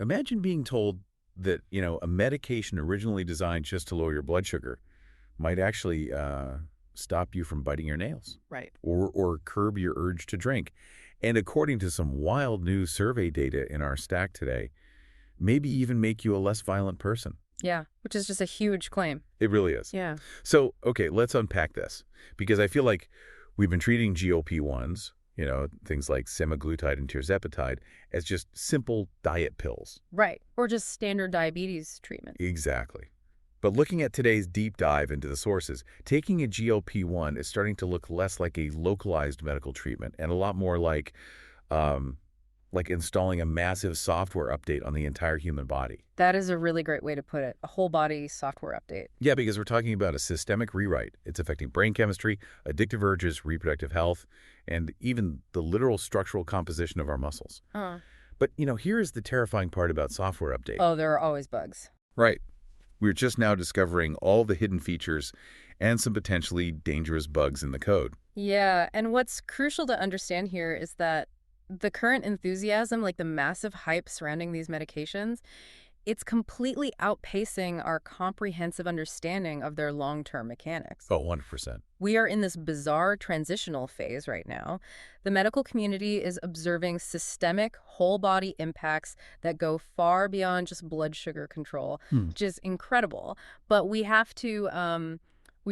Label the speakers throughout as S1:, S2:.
S1: Imagine being told that, a medication originally designed just to lower your blood sugar might actually stop you from biting your nails.
S2: Right.
S1: Or curb your urge to drink. And according to some wild new survey data in our stack today, maybe even make you a less violent person.
S2: Yeah, which is just a huge claim.
S1: It really is.
S2: Yeah.
S1: So, okay, let's unpack this. Because I feel like we've been treating GLP-1s, things like semaglutide and tirzepatide, as just simple diet pills.
S2: Right. Or just standard diabetes treatment.
S1: Exactly. But looking at today's deep dive into the sources, taking a GLP-1 is starting to look less like a localized medical treatment and a lot more like installing a massive software update on the entire human body.
S2: That is a really great way to put it. A whole body software update.
S1: Yeah, because we're talking about a systemic rewrite. It's affecting brain chemistry, addictive urges, reproductive health, and even the literal structural composition of our muscles. But, here is the terrifying part about software update.
S2: Oh, there are always bugs.
S1: Right. We're just now discovering all the hidden features and some potentially dangerous bugs in the code.
S2: Yeah, and what's crucial to understand here is that the current enthusiasm, like the massive hype surrounding these medications, it's completely outpacing our comprehensive understanding of their long-term mechanics.
S1: Oh, 100%.
S2: We are in this bizarre transitional phase right now. The medical community is observing systemic whole-body impacts that go far beyond just blood sugar control, which is incredible. But we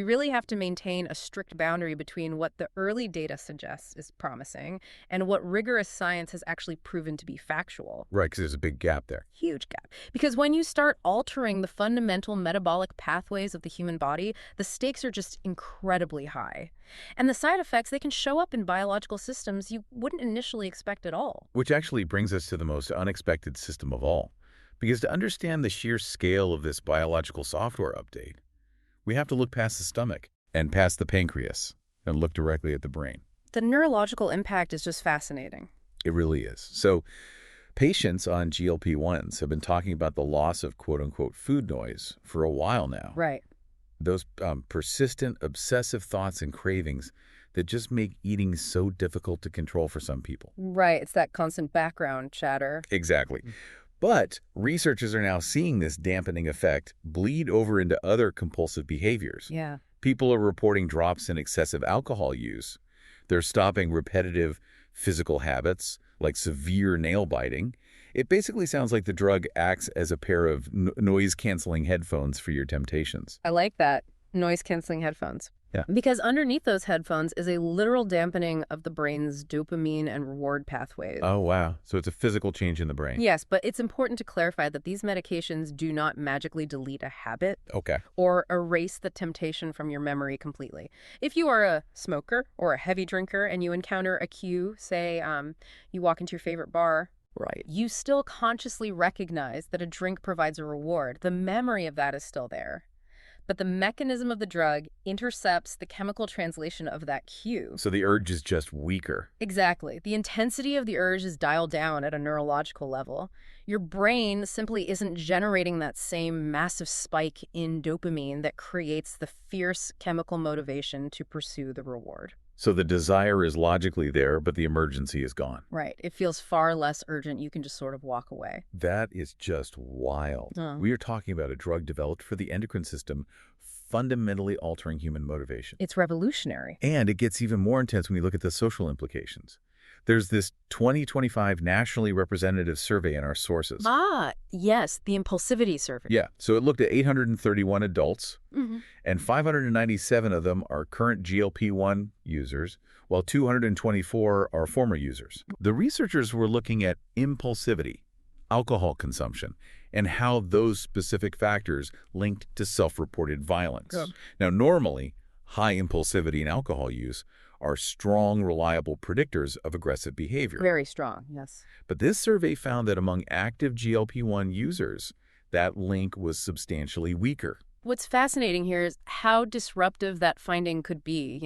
S2: really have to maintain a strict boundary between what the early data suggests is promising and what rigorous science has actually proven to be factual.
S1: Right, because there's a big gap there.
S2: Huge gap. Because when you start altering the fundamental metabolic pathways of the human body, the stakes are just incredibly high. And the side effects, they can show up in biological systems you wouldn't initially expect at all.
S1: Which actually brings us to the most unexpected system of all. Because to understand the sheer scale of this biological software update, we have to look past the stomach and past the pancreas and look directly at the brain.
S2: The neurological impact is just fascinating.
S1: It really is. So patients on GLP-1s have been talking about the loss of quote-unquote food noise for a while now.
S2: Right.
S1: Those persistent, obsessive thoughts and cravings that just make eating so difficult to control for some people.
S2: Right. It's that constant background chatter.
S1: Exactly. But researchers are now seeing this dampening effect bleed over into other compulsive behaviors.
S2: Yeah.
S1: People are reporting drops in excessive alcohol use. They're stopping repetitive physical habits like severe nail biting. It basically sounds like the drug acts as a pair of noise-canceling headphones for your temptations.
S2: I like that. Noise-canceling headphones.
S1: Yeah.
S2: Because underneath those headphones is a literal dampening of the brain's dopamine and reward pathways.
S1: Oh, wow. So it's a physical change in the brain.
S2: Yes, but it's important to clarify that these medications do not magically delete a habit or erase the temptation from your memory completely. If you are a smoker or a heavy drinker and you encounter a cue, say you walk into your favorite bar,
S1: right,
S2: you still consciously recognize that a drink provides a reward. The memory of that is still there. But the mechanism of the drug intercepts the chemical translation of that cue.
S1: So the urge is just weaker.
S2: Exactly. The intensity of the urge is dialed down at a neurological level. Your brain simply isn't generating that same massive spike in dopamine that creates the fierce chemical motivation to pursue the reward.
S1: So the desire is logically there, but the emergency is gone.
S2: Right. It feels far less urgent. You can just sort of walk away.
S1: That is just wild. We are talking about a drug developed for the endocrine system, fundamentally altering human motivation.
S2: It's revolutionary.
S1: And it gets even more intense when you look at the social implications. There's this 2025 nationally representative survey in our sources.
S2: Ah, yes, the impulsivity survey.
S1: Yeah, so it looked at 831 adults, and 597 of them are current GLP-1 users, while 224 are former users. The researchers were looking at impulsivity, alcohol consumption, and how those specific factors linked to self-reported violence. Now, normally, high impulsivity and alcohol use are strong, reliable predictors of aggressive behavior.
S2: Very strong, yes.
S1: But this survey found that among active GLP-1 users, that link was substantially weaker.
S2: What's fascinating here is how disruptive that finding could be,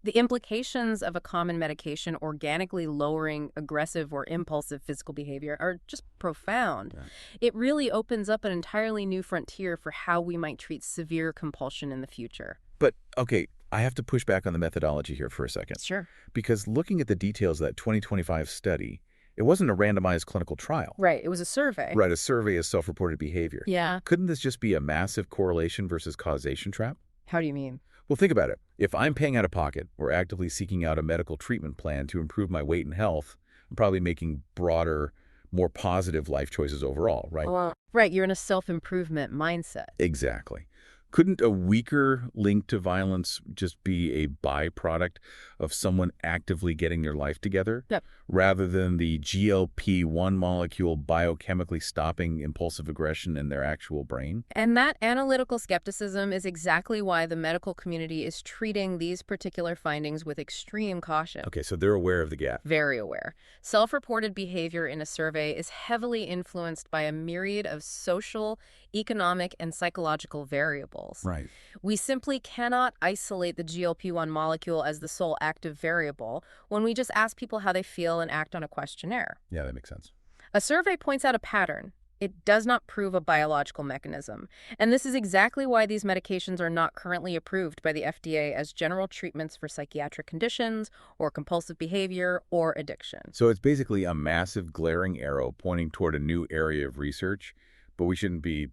S2: The implications of a common medication organically lowering aggressive or impulsive physical behavior are just profound.
S1: Yeah.
S2: It really opens up an entirely new frontier for how we might treat severe compulsion in the future.
S1: But, okay, I have to push back on the methodology here for a second.
S2: Sure.
S1: Because looking at the details of that 2025 study, It wasn't a randomized clinical trial.
S2: Right. It was a survey.
S1: Right, a survey of self-reported behavior.
S2: Yeah.
S1: Couldn't this just be a massive correlation versus causation trap?
S2: How do you mean?
S1: Well, think about it. If I'm paying out of pocket or actively seeking out a medical treatment plan to improve my weight and health, I'm probably making broader, more positive life choices overall, right?
S2: Right. You're in a self-improvement mindset.
S1: Exactly. Couldn't a weaker link to violence just be a byproduct of someone actively getting their life together?
S2: Yep.
S1: Rather than the GLP-1 molecule biochemically stopping impulsive aggression in their actual brain?
S2: And that analytical skepticism is exactly why the medical community is treating these particular findings with extreme caution.
S1: Okay, so they're aware of the gap.
S2: Very aware. Self-reported behavior in a survey is heavily influenced by a myriad of social, economic, and psychological variables.
S1: Right.
S2: We simply cannot isolate the GLP-1 molecule as the sole active variable when we just ask people how they feel and act on a questionnaire.
S1: Yeah, that makes sense.
S2: A survey points out a pattern. It does not prove a biological mechanism. And this is exactly why these medications are not currently approved by the FDA as general treatments for psychiatric conditions or compulsive behavior or addiction.
S1: So it's basically a massive glaring arrow pointing toward a new area of research, but we shouldn't be,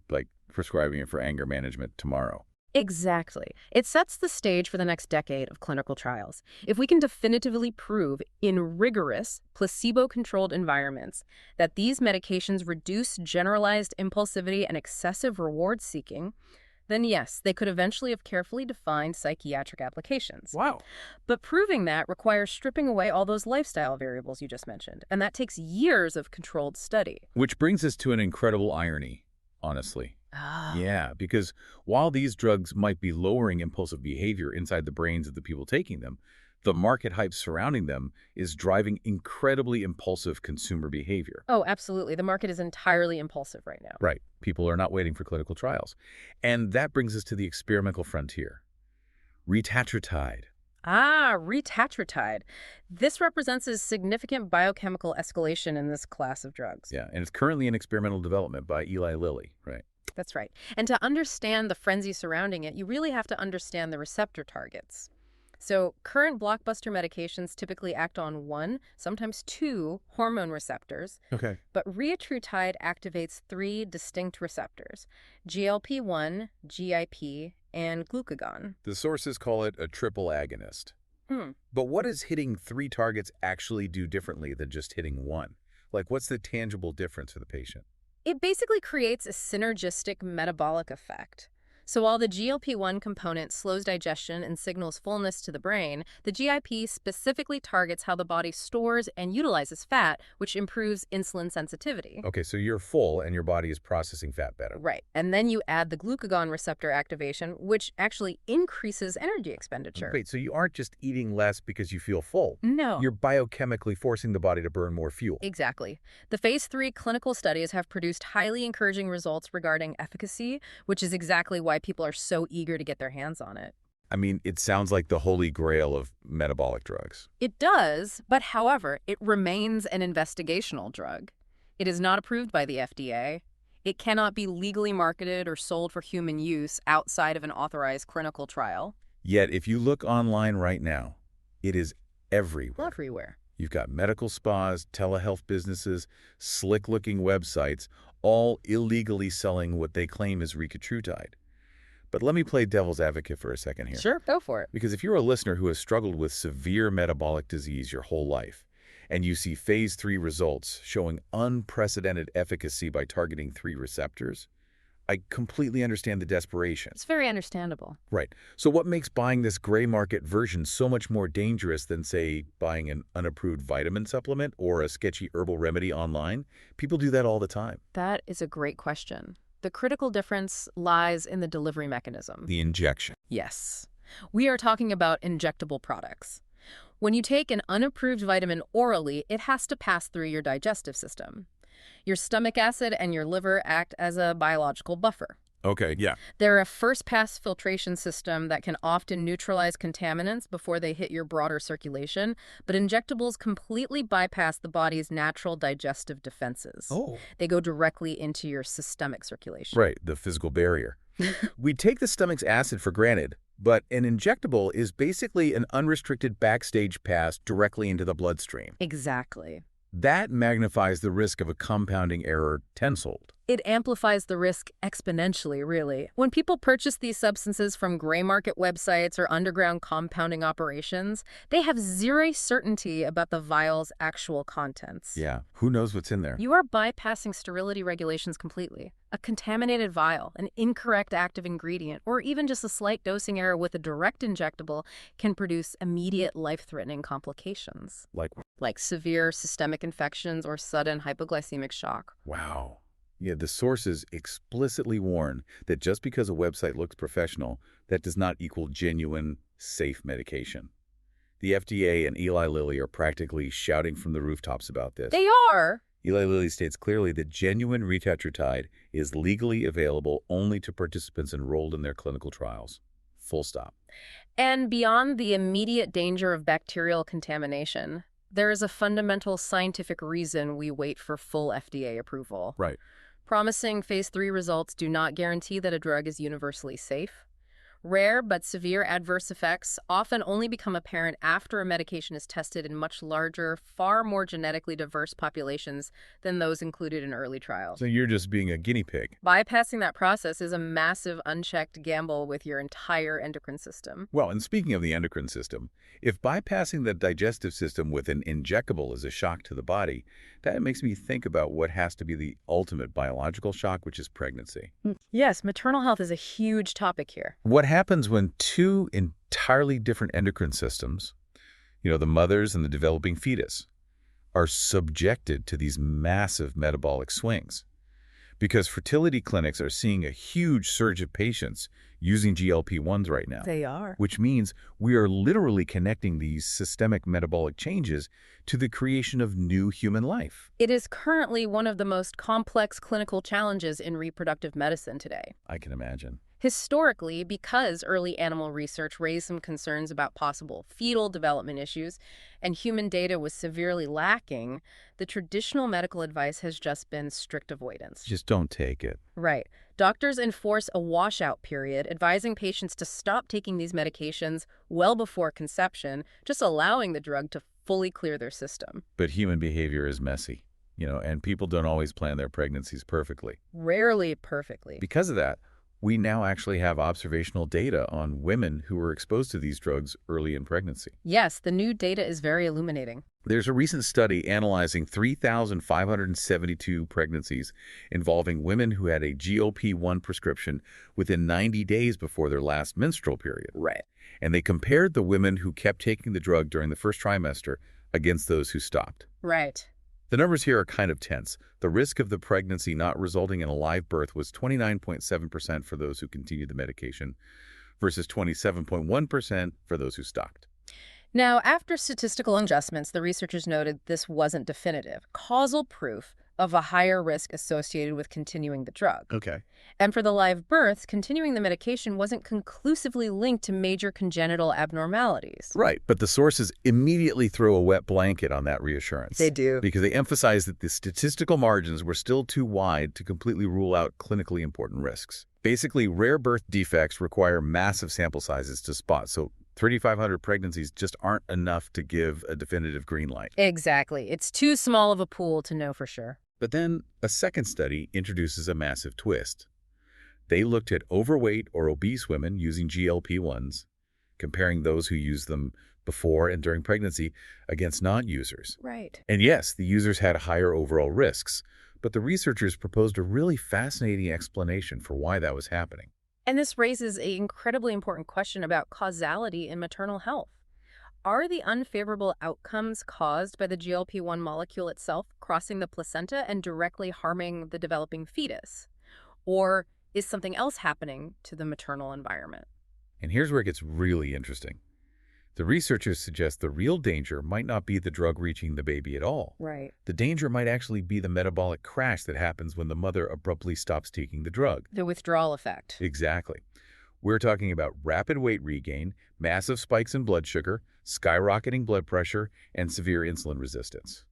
S1: prescribing it for anger management tomorrow.
S2: Exactly. It sets the stage for the next decade of clinical trials. If we can definitively prove in rigorous, placebo-controlled environments that these medications reduce generalized impulsivity and excessive reward-seeking, then yes, they could eventually have carefully defined psychiatric applications.
S1: Wow.
S2: But proving that requires stripping away all those lifestyle variables you just mentioned, and that takes years of controlled study.
S1: Which brings us to an incredible irony, honestly. Yeah, because while these drugs might be lowering impulsive behavior inside the brains of the people taking them, the market hype surrounding them is driving incredibly impulsive consumer behavior.
S2: Oh, absolutely. The market is entirely impulsive right now.
S1: Right. People are not waiting for clinical trials. And that brings us to the experimental frontier. Retatrutide.
S2: Retatrutide. This represents a significant biochemical escalation in this class of drugs.
S1: Yeah, and it's currently in experimental development by Eli Lilly, right?
S2: That's right. And to understand the frenzy surrounding it, you really have to understand the receptor targets. So current blockbuster medications typically act on one, sometimes two, hormone receptors.
S1: Okay.
S2: But retatrutide activates three distinct receptors: GLP-1, GIP, and glucagon.
S1: The sources call it a triple agonist. But what does hitting three targets actually do differently than just hitting one? What's the tangible difference for the patient?
S2: It basically creates a synergistic metabolic effect. So while the GLP-1 component slows digestion and signals fullness to the brain, the GIP specifically targets how the body stores and utilizes fat, which improves insulin sensitivity.
S1: Okay, so you're full and your body is processing fat better.
S2: Right. And then you add the glucagon receptor activation, which actually increases energy expenditure.
S1: Wait, so you aren't just eating less because you feel full.
S2: No.
S1: You're biochemically forcing the body to burn more fuel.
S2: Exactly. The phase 3 clinical studies have produced highly encouraging results regarding efficacy, which is exactly why people are so eager to get their hands on it.
S1: I mean, it sounds like the holy grail of metabolic drugs.
S2: It does, but however, it remains an investigational drug. It is not approved by the FDA. It cannot be legally marketed or sold for human use outside of an authorized clinical trial.
S1: Yet, if you look online right now, it is everywhere.
S2: Everywhere.
S1: You've got medical spas, telehealth businesses, slick-looking websites, all illegally selling what they claim is retatrutide. But let me play devil's advocate for a second here.
S2: Sure, go for it.
S1: Because if you're a listener who has struggled with severe metabolic disease your whole life, and you see phase 3 results showing unprecedented efficacy by targeting 3 receptors, I completely understand the desperation.
S2: It's very understandable.
S1: Right. So what makes buying this gray market version so much more dangerous than, say, buying an unapproved vitamin supplement or a sketchy herbal remedy online? People do that all the time.
S2: That is a great question. The critical difference lies in the delivery mechanism.
S1: The injection.
S2: Yes. We are talking about injectable products. When you take an unapproved vitamin orally, it has to pass through your digestive system. Your stomach acid and your liver act as a biological buffer.
S1: Okay, yeah.
S2: They're a first-pass filtration system that can often neutralize contaminants before they hit your broader circulation, but injectables completely bypass the body's natural digestive defenses.
S1: Oh.
S2: They go directly into your systemic circulation.
S1: Right, the physical barrier. We take the stomach's acid for granted, but an injectable is basically an unrestricted backstage pass directly into the bloodstream.
S2: Exactly.
S1: That magnifies the risk of a compounding error tenfold.
S2: It amplifies the risk exponentially, really. When people purchase these substances from gray market websites or underground compounding operations, they have zero certainty about the vial's actual contents.
S1: Yeah, who knows what's in there?
S2: You are bypassing sterility regulations completely. A contaminated vial, an incorrect active ingredient, or even just a slight dosing error with a direct injectable can produce immediate life-threatening complications. Like severe systemic infections or sudden hypoglycemic shock.
S1: Wow. Yeah, the sources explicitly warn that just because a website looks professional, that does not equal genuine, safe medication. The FDA and Eli Lilly are practically shouting from the rooftops about this.
S2: They are!
S1: Eli Lilly states clearly that genuine retatrutide is legally available only to participants enrolled in their clinical trials. Full stop.
S2: And beyond the immediate danger of bacterial contamination, there is a fundamental scientific reason we wait for full FDA approval.
S1: Right.
S2: Promising phase 3 results do not guarantee that a drug is universally safe. Rare but severe adverse effects often only become apparent after a medication is tested in much larger, far more genetically diverse populations than those included in early trials.
S1: So you're just being a guinea pig.
S2: Bypassing that process is a massive, unchecked gamble with your entire endocrine system.
S1: Well, and speaking of the endocrine system, if bypassing the digestive system with an injectable is a shock to the body, that makes me think about what has to be the ultimate biological shock, which is pregnancy.
S2: Yes, maternal health is a huge topic here.
S1: What happens when two entirely different endocrine systems, the mothers and the developing fetus, are subjected to these massive metabolic swings? Because fertility clinics are seeing a huge surge of patients using GLP-1s right now.
S2: They are.
S1: Which means we are literally connecting these systemic metabolic changes to the creation of new human life.
S2: It is currently one of the most complex clinical challenges in reproductive medicine today.
S1: I can imagine.
S2: Historically, because early animal research raised some concerns about possible fetal development issues and human data was severely lacking, the traditional medical advice has just been strict avoidance.
S1: Just don't take it.
S2: Right. Doctors enforce a washout period, advising patients to stop taking these medications well before conception, just allowing the drug to fully clear their system.
S1: But human behavior is messy, and people don't always plan their pregnancies perfectly.
S2: Rarely perfectly.
S1: Because of that, we now actually have observational data on women who were exposed to these drugs early in pregnancy.
S2: Yes, the new data is very illuminating.
S1: There's a recent study analyzing 3,572 pregnancies involving women who had a GLP-1 prescription within 90 days before their last menstrual period.
S2: Right.
S1: And they compared the women who kept taking the drug during the first trimester against those who stopped.
S2: Right.
S1: The numbers here are kind of tense. The risk of the pregnancy not resulting in a live birth was 29.7% for those who continued the medication versus 27.1% for those who stopped.
S2: Now, after statistical adjustments, the researchers noted this wasn't definitive, causal proof of a higher risk associated with continuing the drug.
S1: Okay.
S2: And for the live births, continuing the medication wasn't conclusively linked to major congenital abnormalities.
S1: Right, but the sources immediately throw a wet blanket on that reassurance.
S2: They do.
S1: Because they emphasize that the statistical margins were still too wide to completely rule out clinically important risks. Basically, rare birth defects require massive sample sizes to spot, so 3,500 pregnancies just aren't enough to give a definitive green light.
S2: Exactly. It's too small of a pool to know for sure.
S1: But then a second study introduces a massive twist. They looked at overweight or obese women using GLP-1s, comparing those who used them before and during pregnancy against non-users.
S2: Right.
S1: And yes, the users had higher overall risks, but the researchers proposed a really fascinating explanation for why that was happening.
S2: And this raises an incredibly important question about causality in maternal health. Are the unfavorable outcomes caused by the GLP-1 molecule itself crossing the placenta and directly harming the developing fetus? Or is something else happening to the maternal environment?
S1: And here's where it gets really interesting. The researchers suggest the real danger might not be the drug reaching the baby at all.
S2: Right.
S1: The danger might actually be the metabolic crash that happens when the mother abruptly stops taking the drug.
S2: The withdrawal effect.
S1: Exactly. We're talking about rapid weight regain, massive spikes in blood sugar, skyrocketing blood pressure, and severe insulin resistance.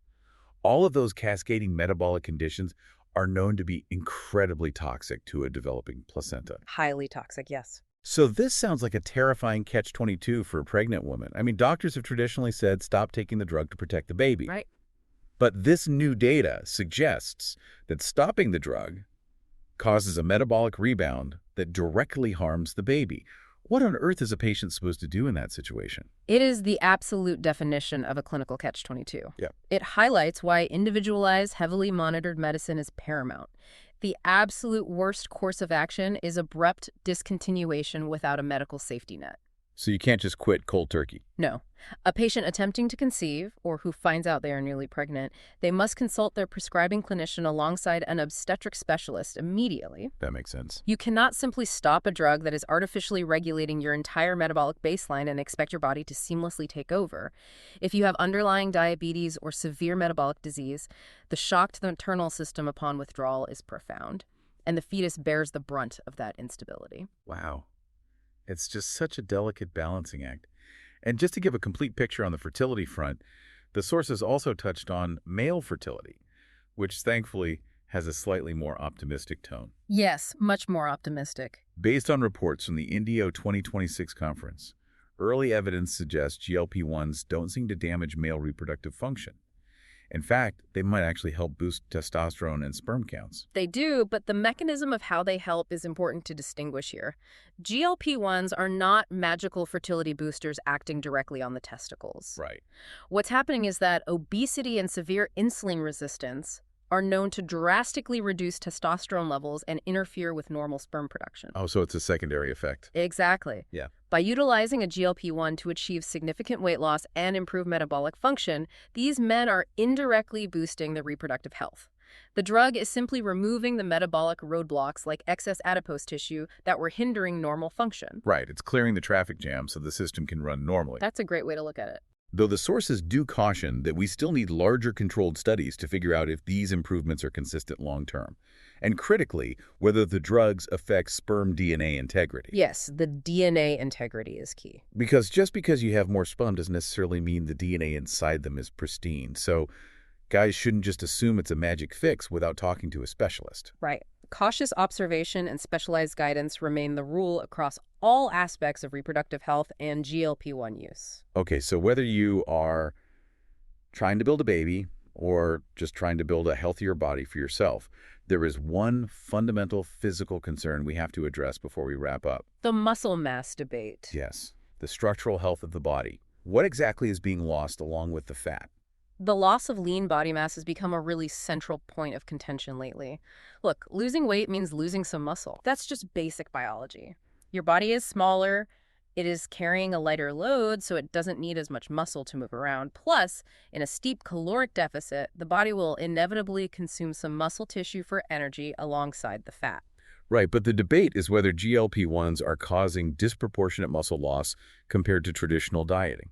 S1: All of those cascading metabolic conditions are known to be incredibly toxic to a developing placenta.
S2: Highly toxic, yes.
S1: So this sounds like a terrifying catch-22 for a pregnant woman. I mean, doctors have traditionally said stop taking the drug to protect the baby.
S2: Right.
S1: But this new data suggests that stopping the drug causes a metabolic rebound that directly harms the baby. What on earth is a patient supposed to do in that situation?
S2: It is the absolute definition of a clinical catch-22.
S1: Yeah.
S2: It highlights why individualized, heavily monitored medicine is paramount. The absolute worst course of action is abrupt discontinuation without a medical safety net.
S1: So you can't just quit cold turkey.
S2: No. A patient attempting to conceive, or who finds out they are newly pregnant, they must consult their prescribing clinician alongside an obstetric specialist immediately.
S1: That makes sense.
S2: You cannot simply stop a drug that is artificially regulating your entire metabolic baseline and expect your body to seamlessly take over. If you have underlying diabetes or severe metabolic disease, the shock to the maternal system upon withdrawal is profound, and the fetus bears the brunt of that instability.
S1: Wow. It's just such a delicate balancing act. And just to give a complete picture on the fertility front, the sources also touched on male fertility, which thankfully has a slightly more optimistic tone.
S2: Yes, much more optimistic.
S1: Based on reports from the Indio 2026 conference, early evidence suggests GLP-1s don't seem to damage male reproductive function. In fact, they might actually help boost testosterone and sperm counts.
S2: They do, but the mechanism of how they help is important to distinguish here. GLP-1s are not magical fertility boosters acting directly on the testicles.
S1: Right.
S2: What's happening is that obesity and severe insulin resistance are known to drastically reduce testosterone levels and interfere with normal sperm production.
S1: Oh, so it's a secondary effect.
S2: Exactly.
S1: Yeah.
S2: By utilizing a GLP-1 to achieve significant weight loss and improve metabolic function, these men are indirectly boosting their reproductive health. The drug is simply removing the metabolic roadblocks like excess adipose tissue that were hindering normal function.
S1: Right. It's clearing the traffic jam so the system can run normally.
S2: That's a great way to look at it.
S1: Though the sources do caution that we still need larger controlled studies to figure out if these improvements are consistent long-term, and critically, whether the drugs affect sperm DNA integrity.
S2: Yes, the DNA integrity is key.
S1: Because just because you have more sperm doesn't necessarily mean the DNA inside them is pristine. So guys shouldn't just assume it's a magic fix without talking to a specialist.
S2: Right. Cautious observation and specialized guidance remain the rule across all aspects of reproductive health and GLP-1 use.
S1: Okay, so whether you are trying to build a baby or just trying to build a healthier body for yourself, there is one fundamental physical concern we have to address before we wrap up.
S2: The muscle mass debate.
S1: Yes, the structural health of the body. What exactly is being lost along with the fat?
S2: The loss of lean body mass has become a really central point of contention lately. Look, losing weight means losing some muscle. That's just basic biology. Your body is smaller, it is carrying a lighter load, so it doesn't need as much muscle to move around. Plus, in a steep caloric deficit, the body will inevitably consume some muscle tissue for energy alongside the fat.
S1: Right, but the debate is whether GLP-1s are causing disproportionate muscle loss compared to traditional dieting.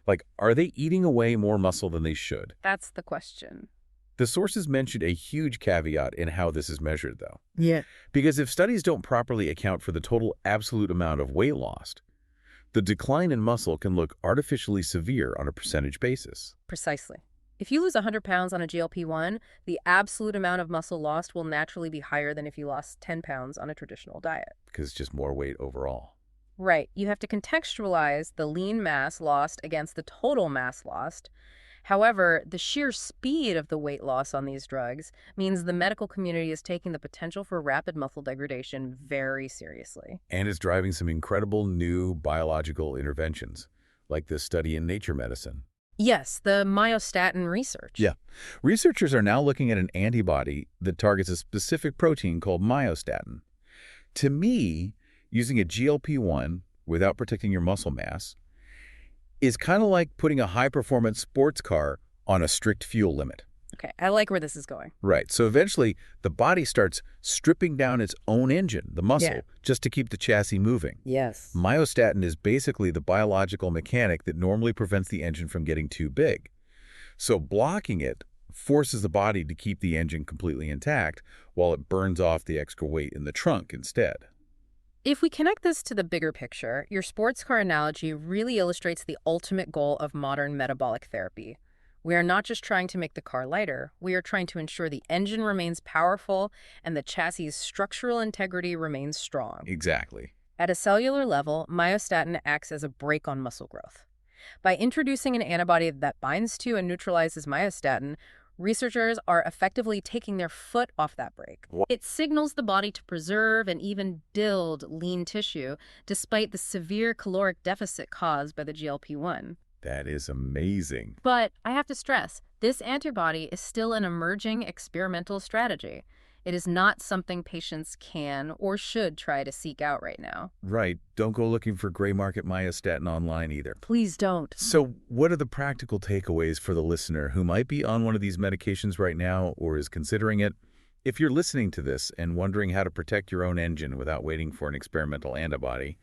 S1: Like, are they eating away more muscle than they should?
S2: That's the question.
S1: The sources mentioned a huge caveat in how this is measured, though.
S2: Yeah.
S1: Because if studies don't properly account for the total absolute amount of weight lost, the decline in muscle can look artificially severe on a percentage basis.
S2: Precisely. If you lose 100 pounds on a GLP-1, the absolute amount of muscle lost will naturally be higher than if you lost 10 pounds on a traditional diet.
S1: Because it's just more weight overall.
S2: Right. You have to contextualize the lean mass lost against the total mass lost. However, the sheer speed of the weight loss on these drugs means the medical community is taking the potential for rapid muscle degradation very seriously.
S1: And it's driving some incredible new biological interventions, like this study in Nature Medicine.
S2: Yes, the myostatin research.
S1: Yeah. Researchers are now looking at an antibody that targets a specific protein called myostatin. To me, using a GLP-1 without protecting your muscle mass is kind of like putting a high-performance sports car on a strict fuel limit.
S2: Okay, I like where this is going.
S1: Right. So eventually, the body starts stripping down its own engine, the muscle, just to keep the chassis moving.
S2: Yes.
S1: Myostatin is basically the biological mechanic that normally prevents the engine from getting too big. So blocking it forces the body to keep the engine completely intact while it burns off the extra weight in the trunk instead.
S2: If we connect this to the bigger picture, your sports car analogy really illustrates the ultimate goal of modern metabolic therapy. We are not just trying to make the car lighter, we are trying to ensure the engine remains powerful and the chassis' structural integrity remains strong.
S1: Exactly.
S2: At a cellular level, myostatin acts as a brake on muscle growth. By introducing an antibody that binds to and neutralizes myostatin, Researchers are effectively taking their foot off that brake. It signals the body to preserve and even build lean tissue, despite the severe caloric deficit caused by the GLP-1.
S1: That is amazing.
S2: But I have to stress, this antibody is still an emerging experimental strategy. It is not something patients can or should try to seek out right now.
S1: Right. Don't go looking for gray market myostatin online either.
S2: Please don't.
S1: So what are the practical takeaways for the listener who might be on one of these medications right now or is considering it? If you're listening to this and wondering how to protect your own engine without waiting for an experimental antibody,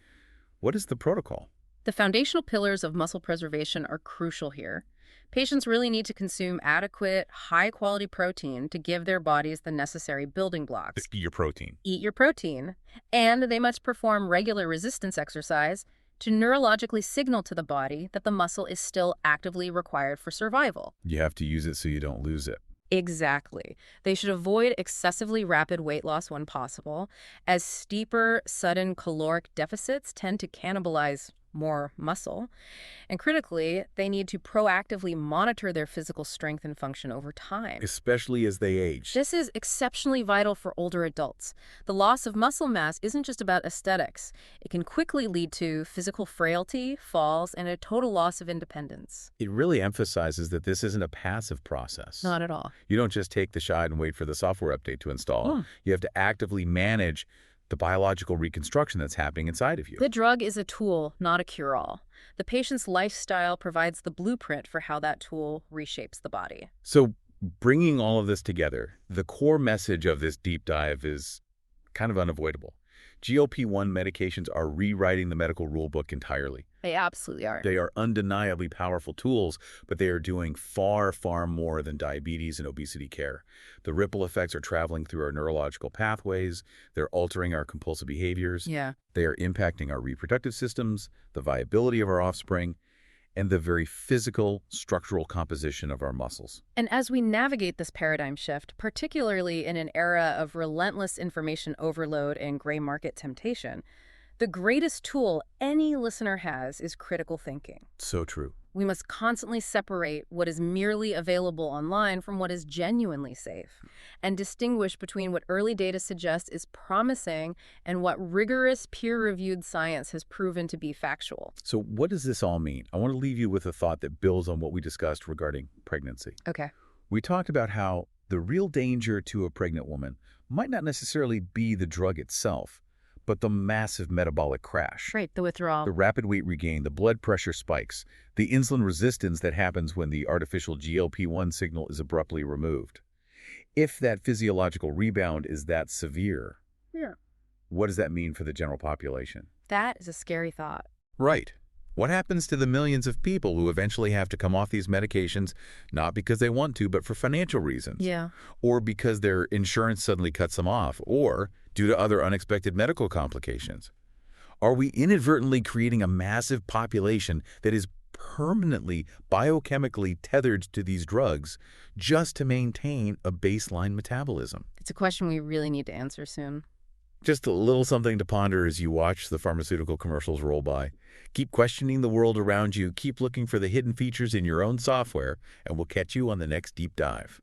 S1: what is the protocol?
S2: The foundational pillars of muscle preservation are crucial here. Patients really need to consume adequate, high-quality protein to give their bodies the necessary building blocks.
S1: Eat your protein.
S2: Eat your protein. And they must perform regular resistance exercise to neurologically signal to the body that the muscle is still actively required for survival.
S1: You have to use it so you don't lose it.
S2: Exactly. They should avoid excessively rapid weight loss when possible, as steeper, sudden caloric deficits tend to cannibalize more muscle. And critically, they need to proactively monitor their physical strength and function over time.
S1: Especially as they age.
S2: This is exceptionally vital for older adults. The loss of muscle mass isn't just about aesthetics. It can quickly lead to physical frailty, falls, and a total loss of independence.
S1: It really emphasizes that this isn't a passive process.
S2: Not at all.
S1: You don't just take the shot and wait for the software update to install. You have to actively manage the biological reconstruction that's happening inside of you.
S2: The drug is a tool, not a cure-all. The patient's lifestyle provides the blueprint for how that tool reshapes the body.
S1: So bringing all of this together, the core message of this deep dive is kind of unavoidable. GLP-1 medications are rewriting the medical rulebook entirely.
S2: They absolutely are.
S1: They are undeniably powerful tools, but they are doing far, far more than diabetes and obesity care. The ripple effects are traveling through our neurological pathways. They're altering our compulsive behaviors.
S2: Yeah.
S1: They are impacting our reproductive systems, the viability of our offspring, and the very physical, structural composition of our muscles.
S2: And as we navigate this paradigm shift, particularly in an era of relentless information overload and gray market temptation, the greatest tool any listener has is critical thinking.
S1: So true.
S2: We must constantly separate what is merely available online from what is genuinely safe, and distinguish between what early data suggests is promising and what rigorous peer-reviewed science has proven to be factual.
S1: So what does this all mean? I want to leave you with a thought that builds on what we discussed regarding pregnancy.
S2: Okay.
S1: We talked about how the real danger to a pregnant woman might not necessarily be the drug itself, but the massive metabolic crash.
S2: Right, the withdrawal.
S1: The rapid weight regain, the blood pressure spikes, the insulin resistance that happens when the artificial GLP-1 signal is abruptly removed. If that physiological rebound is that severe, what does that mean for the general population?
S2: That is a scary thought.
S1: Right. What happens to the millions of people who eventually have to come off these medications, not because they want to, but for financial reasons?
S2: Yeah.
S1: Or because their insurance suddenly cuts them off, or due to other unexpected medical complications? Are we inadvertently creating a massive population that is permanently biochemically tethered to these drugs just to maintain a baseline metabolism?
S2: It's a question we really need to answer soon.
S1: Just a little something to ponder as you watch the pharmaceutical commercials roll by. Keep questioning the world around you, keep looking for the hidden features in your own software, and we'll catch you on the next deep dive.